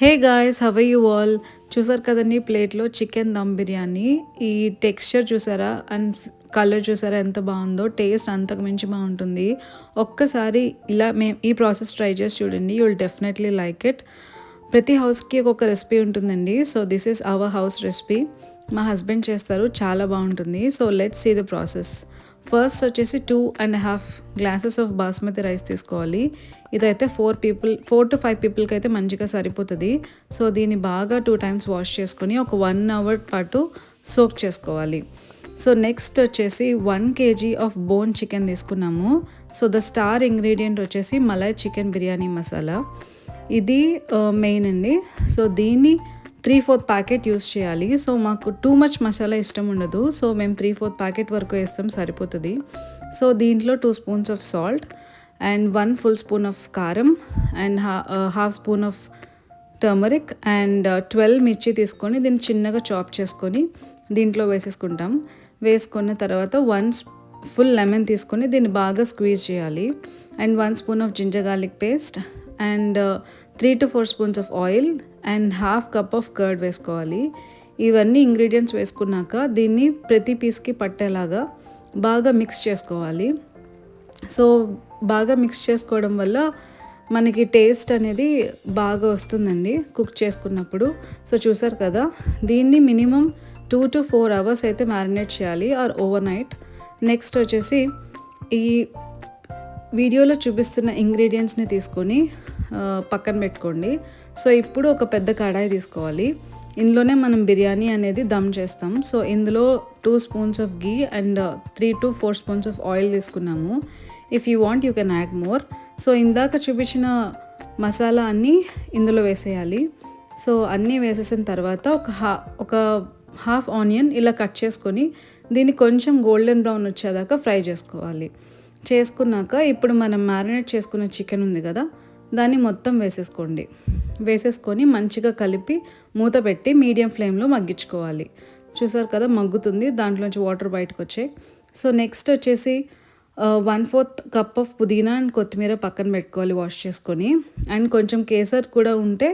Hey guys, have you all? చూసారు కదండి ప్లేట్లో చికెన్ దమ్ బిర్యానీ. ఈ టెక్స్చర్ చూసారా అండ్ కలర్ చూసారా ఎంత బాగుందో, టేస్ట్ అంతకు మించి బాగుంటుంది. ఒక్కసారి ఇలా ఈ ప్రాసెస్ ట్రై చేసి చూడండి, you will definitely like it. ప్రతి హౌస్కి ఒక్కొక్క రెసిపీ ఉంటుందండి. So this is our house recipe. మా హస్బెండ్ చేస్తారు, చాలా బాగుంటుంది. So let's see the process. First వచ్చేసి 2.5 గ్లాసెస్ ఆఫ్ బాస్మతి రైస్ తీసుకోవాలి. ఇదైతే 4 to 5 పీపుల్కి అయితే మంచిగా సరిపోతుంది. సో దీన్ని బాగా 2 times వాష్ చేసుకొని ఒక 1 hour పాటు సోక్ చేసుకోవాలి. సో నెక్స్ట్ వచ్చేసి 1 kg ఆఫ్ బోన్ చికెన్ తీసుకున్నాము. సో ద స్టార్ ఇంగ్రీడియంట్ వచ్చేసి మలై చికెన్ బిర్యానీ మసాలా. ఇది మెయిన్ అండి. సో దీన్ని 3/4 ప్యాకెట్ యూస్ చేయాలి. సో మాకు టూ మచ్ మసాలా ఇష్టం ఉండదు. సో మేము 3/4 ప్యాకెట్ వరకు వేస్తాం, సరిపోతుంది. సో దీంట్లో 2 spoons of salt and 1 full spoon of కారం and half spoon of turmeric and 12 మిర్చి తీసుకొని దీన్ని చిన్నగా చాప్ చేసుకొని దీంట్లో వేసేసుకుంటాం. వేసుకున్న తర్వాత 1 full లెమన్ తీసుకొని దీన్ని బాగా స్క్వీజ్ చేయాలి. And 1 spoon of ginger garlic paste and 3 to 4 spoons of oil and half cup of curd వేసుకోవాలి. ఇవన్నీ ఇంగ్రీడియంట్స్ వేసుకున్నాక దీన్ని ప్రతి పీస్కి పట్టేలాగా బాగా మిక్స్ చేసుకోవాలి. సో బాగా మిక్స్ చేసుకోవడం వల్ల మనకి టేస్ట్ అనేది బాగా వస్తుందండి కుక్ చేసుకున్నప్పుడు. సో చూసారు కదా, దీన్ని మినిమం 2 to 4 hours అయితే మ్యారినేట్ చేయాలి ఆర్ ఓవర్ నైట్. నెక్స్ట్ వచ్చేసి ఈ వీడియోలో చూపిస్తున్న ఇంగ్రీడియంట్స్ని తీసుకొని పక్కన పెట్టుకోండి. సో ఇప్పుడు ఒక పెద్ద కడాయి తీసుకోవాలి. ఇందులోనే మనం బిర్యానీ అనేది దమ్ చేస్తాం. సో ఇందులో 2 spoons of ghee and 3 to 4 spoons of oil తీసుకున్నాము. If you want you can add more. So ఇందాక చూపించిన మసాలా అన్నీ ఇందులో వేసేయాలి. సో అన్నీ వేసేసిన తర్వాత ఒక హాఫ్ ఆనియన్ ఇలా కట్ చేసుకొని దీన్ని కొంచెం గోల్డెన్ బ్రౌన్ వచ్చేదాకా ఫ్రై చేసుకోవాలి. చేసుకున్నాక ఇప్పుడు మనం మ్యారినేట్ చేసుకున్న చికెన్ ఉంది కదా, దాన్ని మొత్తం వేసేసుకొని మంచిగా కలిపి మూత పెట్టి మీడియం ఫ్లేమ్లో మగ్గించుకోవాలి. చూసారు కదా మగ్గుతుంది, దాంట్లోంచి వాటర్ బయటకు వచ్చాయి. సో నెక్స్ట్ వచ్చేసి 1/4 కప్ ఆఫ్ పుదీనా అండ్ కొత్తిమీర పక్కన పెట్టుకోవాలి వాష్ చేసుకొని. అండ్ కొంచెం కేసర్ కూడా ఉంటే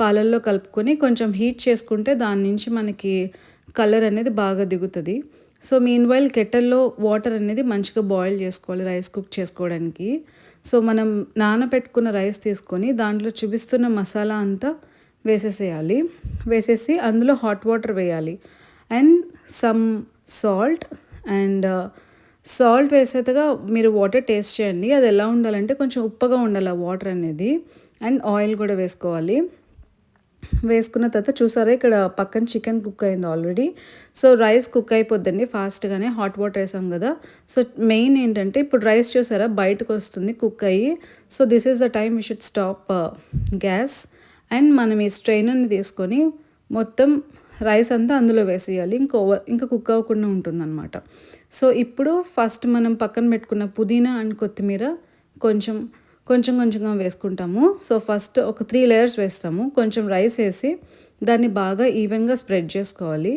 పాలల్లో కలుపుకొని కొంచెం హీట్ చేసుకుంటే దాని నుంచి మనకి కలర్ అనేది బాగా దిగుతుంది. సో మీన్వైల్ కెటల్లో వాటర్ అనేది మంచిగా బాయిల్ చేసుకోవాలి రైస్ కుక్ చేసుకోవడానికి. సో మనం నానబెట్టుకున్న రైస్ తీసుకొని దాంట్లో చూపిస్తున్న మసాలా అంతా వేసేసి అందులో హాట్ వాటర్ వేయాలి and some salt. And salt వేసేదిగా మీరు వాటర్ టేస్ట్ చేయండి, అది ఎలా ఉండాలంటే కొంచెం ఉప్పగా ఉండాలి వాటర్ అనేది. అండ్ ఆయిల్ కూడా వేసుకున్న తర్వాత చూసారా ఇక్కడ పక్కన చికెన్ కుక్ అయింది ఆల్రెడీ. సో రైస్ కుక్ అయిపోద్దండి ఫాస్ట్గానే, హాట్ వాటర్ వేసాం కదా. సో మెయిన్ ఏంటంటే ఇప్పుడు రైస్ చూసారా బయటకు వస్తుంది కుక్ అయ్యి. So this is the time you should stop gas. And మనం ఈ స్ట్రైనర్ని తీసుకొని మొత్తం రైస్ అంతా అందులో వేసేయాలి, ఇంకా కుక్ అవ్వకుండా ఉంటుందన్నమాట. సో ఇప్పుడు ఫస్ట్ మనం పక్కన పెట్టుకున్న పుదీనా అండ్ కొత్తిమీర కొంచెంగా వేసుకుంటాము. సో ఫస్ట్ ఒక 3 layers వేస్తాము. కొంచెం రైస్ వేసి దాన్ని బాగా ఈవెన్గా స్ప్రెడ్ చేసుకోవాలి.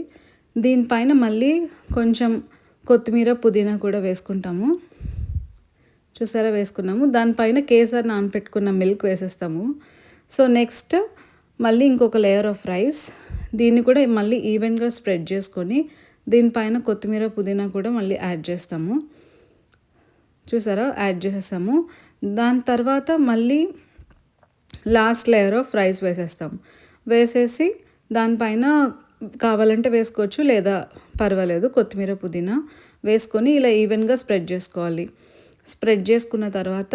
దీనిపైన మళ్ళీ కొంచెం కొత్తిమీర పుదీనా కూడా వేసుకుంటాము. చూసారా వేసుకున్నాము. దానిపైన కేసర్ నానపెట్టుకున్న మిల్క్ వేసేస్తాము. సో నెక్స్ట్ మళ్ళీ ఇంకొక లేయర్ ఆఫ్ రైస్, దీన్ని కూడా మళ్ళీ ఈవెన్గా స్ప్రెడ్ చేసుకొని దీనిపైన కొత్తిమీర పుదీనా కూడా మళ్ళీ యాడ్ చేస్తాము. చూసారా యాడ్ చేసేసాము. దాని తర్వాత మళ్ళీ లాస్ట్ లేయర్ ఆఫ్ రైస్ వేసేసి దానిపైన కావాలంటే వేసుకోవచ్చు, లేదా పర్వాలేదు కొత్తిమీర పుదీనా వేసుకొని ఇలా ఈవెన్గా స్ప్రెడ్ చేసుకోవాలి. స్ప్రెడ్ చేసుకున్న తర్వాత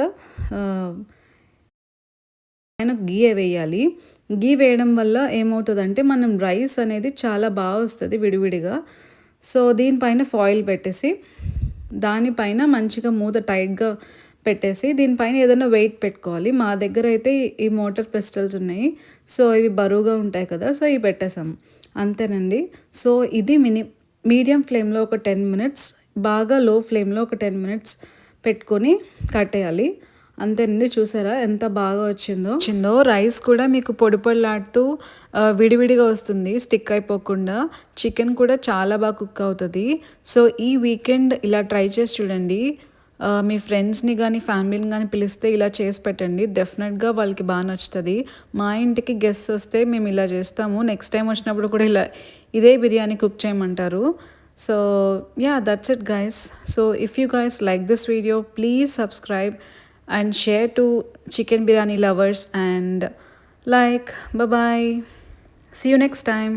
పైన గీ వేయాలి. గీ వేయడం వల్ల ఏమవుతుందంటే మనం రైస్ అనేది చాలా బాగా వస్తుంది విడివిడిగా. సో దీనిపైన ఫాయిల్ పెట్టేసి దానిపైన మంచిగా మూత టైట్గా పెట్టేసి దీనిపైన ఏదైనా వెయిట్ పెట్టుకోవాలి. మా దగ్గర అయితే ఈ మోటార్ పెస్టల్స్ ఉన్నాయి. సో ఇవి బరువుగా ఉంటాయి కదా, సో ఇవి పెట్టేసాం అంతేనండి. సో ఇది మీడియం ఫ్లేమ్లో ఒక 10 minutes, బాగా లో ఫ్లేమ్లో ఒక 10 minutes పెట్టుకొని కట్టేయాలి. అంతేనండి. చూసారా ఎంత బాగా వచ్చిందో. రైస్ కూడా మీకు పొడిలాడుతూ విడివిడిగా వస్తుంది, స్టిక్ అయిపోకుండా. చికెన్ కూడా చాలా బాగా కుక్ అవుతుంది. సో ఈ వీకెండ్ ఇలా ట్రై చేసి చూడండి. మీ ఫ్రెండ్స్ని కానీ ఫ్యామిలీని కానీ పిలిస్తే ఇలా చేసి పెట్టండి, డెఫినెట్గా వాళ్ళకి బాగా నచ్చుతుంది. మా ఇంటికి గెస్ట్ వస్తే మేము ఇలా చేస్తాము, నెక్స్ట్ టైం వచ్చినప్పుడు కూడా ఇదే బిర్యానీ కుక్ చేయమంటారు. So yeah, that's it guys. So if you guys like this video, please subscribe and share to chicken biryani lovers, and like, bye bye, see you next time.